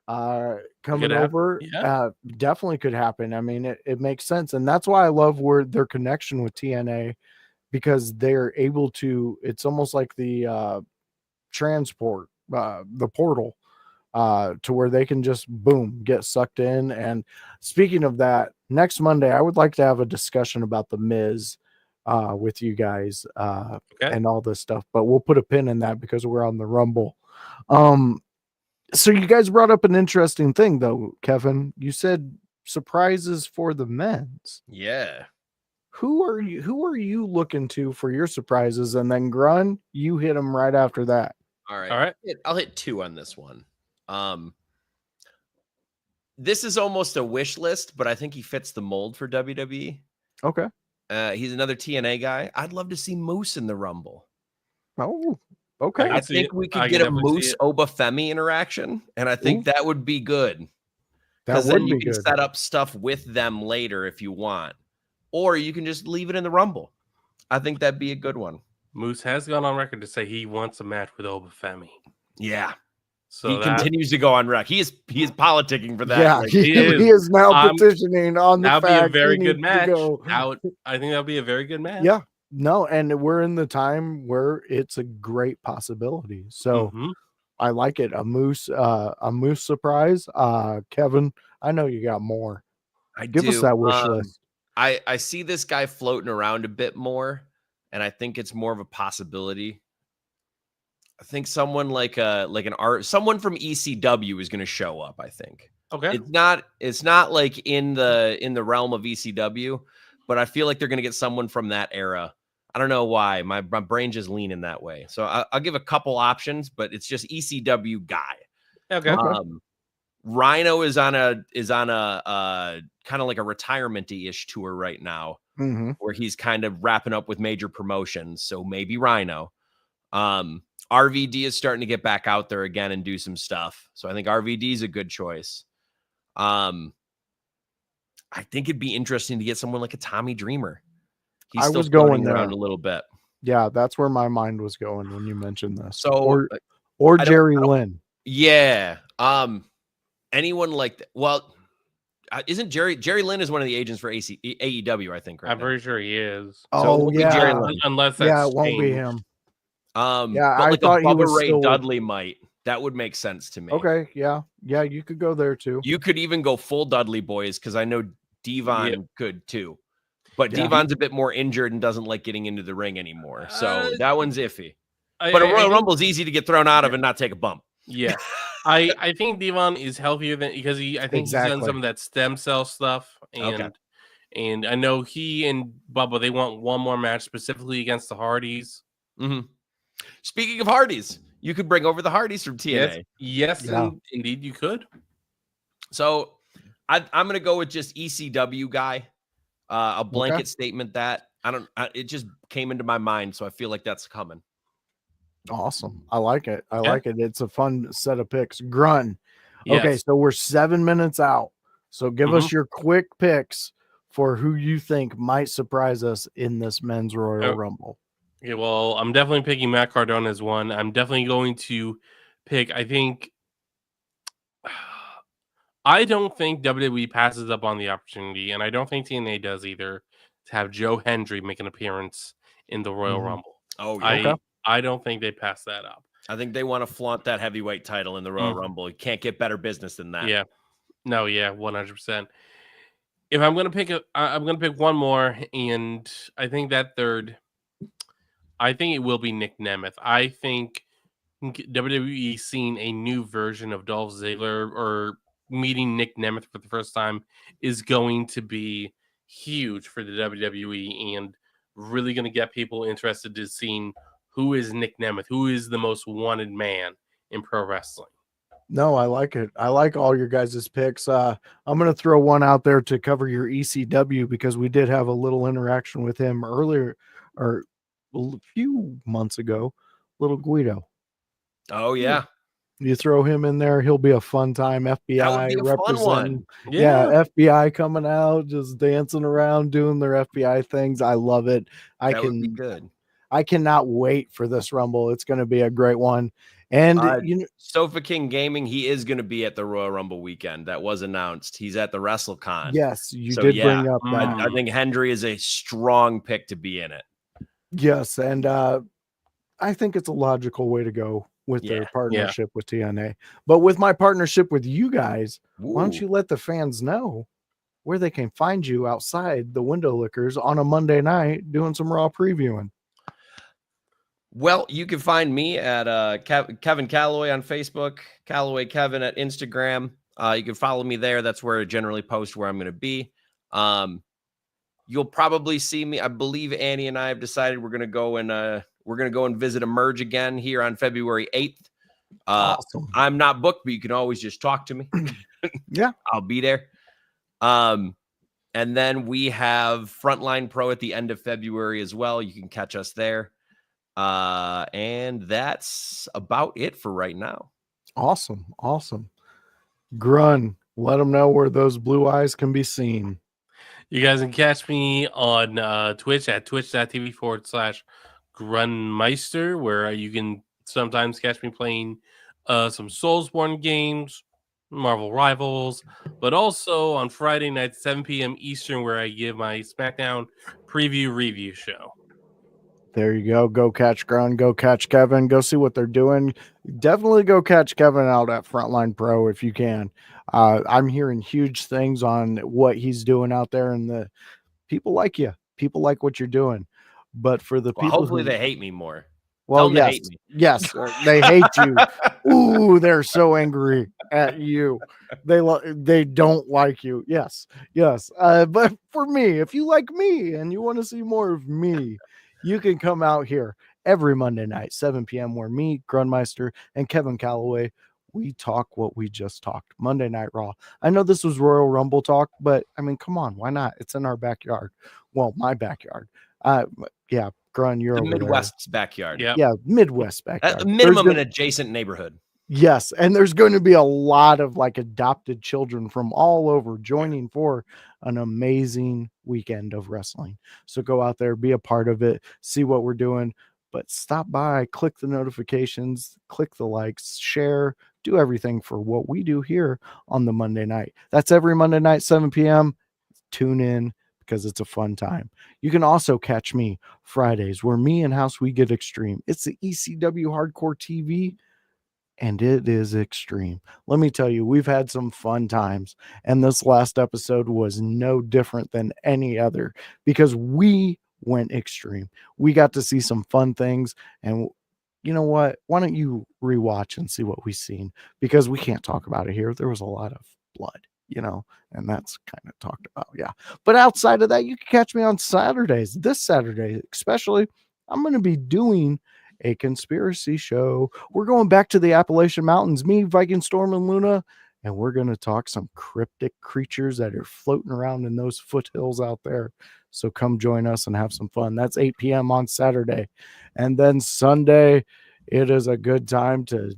coming over. Yeah. Definitely could happen. I mean, it makes sense. And that's why I love their connection with TNA, because they're able to, it's almost like the transport, the portal, to where they can just boom, get sucked in. And speaking of that, next Monday, I would like to have a discussion about the Miz with you guys and all this stuff, but we'll put a pin in that because we're on the Rumble. So you guys brought up an interesting thing though, Kevin. You said surprises for the men's. Yeah. Who are you looking to for your surprises? And then Grun, you hit them right after that. All right. I'll hit 2 on this one. This is almost a wish list, but I think he fits the mold for WWE. Okay. He's another TNA guy. I'd love to see Moose in the Rumble. Oh, okay. I think we could get a Moose Obafemi interaction, and I think that would be good. Because then you can set up stuff with them later if you want, or you can just leave it in the Rumble. I think that'd be a good one. Moose has gone on record to say he wants a match with Obafemi. Yeah. So he continues to go on rec. He is politicking for that. Yeah, like, he is now petitioning on the fact. That'd be a very good match. I think that'll be a very good match. Yeah, no, and we're in the time where it's a great possibility. So I like it. A moose surprise. Kevin, I know you got more. Give us that wish list. I see this guy floating around a bit more, and I think it's more of a possibility. I think someone someone from ECW is going to show up. I think. Okay. It's not like in the realm of ECW, but I feel like they're going to get someone from that era. I don't know why. My brain just leaning that way. So I'll give a couple options, but it's just ECW guy. Okay. Rhino is on a kind of like a retirement-ish tour right now, where he's kind of wrapping up with major promotions. So maybe Rhino. RVD is starting to get back out there again and do some stuff. So I think RVD is a good choice. I think it'd be interesting to get someone like a Tommy Dreamer. He's still going around a little bit. Yeah, that's where my mind was going when you mentioned this. So or Jerry Lynn. Yeah. Anyone like that? Well, isn't Jerry Lynn is one of the agents for AEW, I think, right? I'm pretty sure he is. So yeah. Jerry Lynn. Unless that's it won't be him. Yeah, I thought he was Ray Dudley might. That would make sense to me. Okay, yeah, you could go there too. You could even go full Dudley Boys because I know Devon could too, but Devon's a bit more injured and doesn't like getting into the ring anymore, so that one's iffy. But a Royal Rumble is easy to get thrown out of and not take a bump. Yeah, I think Devon is healthier than because he's done some of that stem cell stuff, and I know he and Bubba they want one more match specifically against the Hardys. Speaking of Hardys, you could bring over the Hardys from TNA. Yes, indeed you could. So I'm going to go with just ECW guy. A blanket statement that it just came into my mind. So I feel like that's coming. Awesome. I like it. I like it. It's a fun set of picks. Grun. Okay. So we're 7 minutes out. So give us your quick picks for who you think might surprise us in this men's Royal Rumble. Okay, well, I'm definitely picking Matt Cardona as one. I'm definitely going to pick, I don't think WWE passes up on the opportunity, and I don't think TNA does either, to have Joe Hendry make an appearance in the Royal Rumble. Oh, yeah. I don't think they pass that up. I think they want to flaunt that heavyweight title in the Royal Rumble. You can't get better business than that. Yeah. No, yeah, 100%. If I'm going to pick I'm going to pick one more, and I think that third, I think it will be Nick Nemeth. I think WWE seeing a new version of Dolph Ziggler or meeting Nick Nemeth for the first time is going to be huge for the WWE and really going to get people interested to seeing who is Nick Nemeth, who is the most wanted man in pro wrestling. No, I like it. I like all your guys' picks. I'm going to throw one out there to cover your ECW because we did have a little interaction with him earlier or a few months ago. Little Guido. Oh yeah, You throw him in there, he'll be a fun time. that would FBI be a fun representing. one. Yeah, FBI coming out, just dancing around, doing their FBI things. I love it. That would be good. I cannot wait for this Rumble. It's going to be a great one. And you know, Sofa King Gaming, he is going to be at the Royal Rumble weekend. That was announced. He's at the WrestleCon. yes, you did bring up that. I think Hendry is a strong pick to be in it. Yes, and I think it's a logical way to go with their partnership with TNA. But with my partnership with you guys, why don't you let the fans know where they can find you outside the Window Lickers on a Monday night doing some Raw previewing? Well, you can find me at Kevin Calloway on Facebook, Calloway Kevin at Instagram. You can follow me there. That's where I generally post where I'm going to be. You'll probably see me. I believe Annie and I have decided we're going to go and visit Emerge again here on February 8th. Awesome. I'm not booked, but you can always just talk to me. Yeah, I'll be there. And then we have Frontline Pro at the end of February as well. You can catch us there. And that's about it for right now. Awesome. Grun, let them know where those blue eyes can be seen. You guys can catch me on Twitch at twitch.tv/Grunmeister, where you can sometimes catch me playing some Soulsborne games, Marvel Rivals, but also on Friday night, 7 p.m. Eastern, where I give my SmackDown preview review show. There you go. Go catch Grun. Go catch Kevin. Go see what they're doing. Definitely go catch Kevin out at Frontline Pro if you can. I'm hearing huge things on what he's doing out there, and the people like you. People like what you're doing. But for the people, hopefully they hate me more. Well, yes, they hate you. Ooh, they're so angry at you. They don't like you. Yes. But for me, if you like me and you want to see more of me, you can come out here every Monday night, 7 p.m., where me, Grunmeister, and Kevin Calloway, we talk what we just talked. Monday Night Raw. I know this was Royal Rumble talk, but I mean, come on, why not? It's in our backyard. Well, my backyard. Yeah, Grun, you're the over Midwest's backyard. Yeah, Midwest backyard. At the minimum, an adjacent neighborhood. Yes, and there's going to be a lot of like adopted children from all over joining for an amazing weekend of wrestling. So go out there, be a part of it, see what we're doing, but stop by, click the notifications, click the likes, share, do everything for what we do here on the Monday night. That's every Monday night, 7 p.m. Tune in because it's a fun time. You can also catch me Fridays where me and House We Get Extreme. It's the ECW Hardcore TV. And it is extreme. Let me tell you, we've had some fun times. And this last episode was no different than any other because we went extreme. We got to see some fun things. And you know what? Why don't you rewatch and see what we've seen? Because we can't talk about it here. There was a lot of blood, and that's kind of talked about. Yeah. But outside of that, you can catch me on Saturdays. This Saturday, especially, I'm going to be doing a conspiracy show. We're going back to the Appalachian Mountains, me, Viking Storm, and Luna, and we're going to talk some cryptic creatures that are floating around in those foothills out there. So come join us and have some fun. That's 8 p.m. on Saturday. And then Sunday, it is a good time to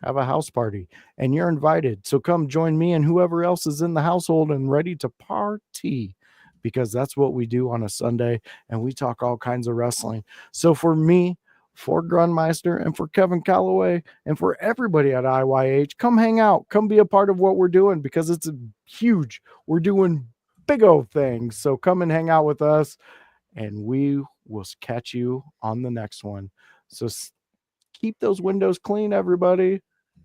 have a house party, and you're invited. So come join me and whoever else is in the household and ready to party, because that's what we do on a Sunday, and we talk all kinds of wrestling. So for me, for Grunmeister, and for Kevin Calloway, and for everybody at IYH, come hang out, come be a part of what we're doing, because it's huge. We're doing big old things. So come and hang out with us, and we will catch you on the next one. So keep those windows clean, everybody.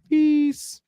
Peace.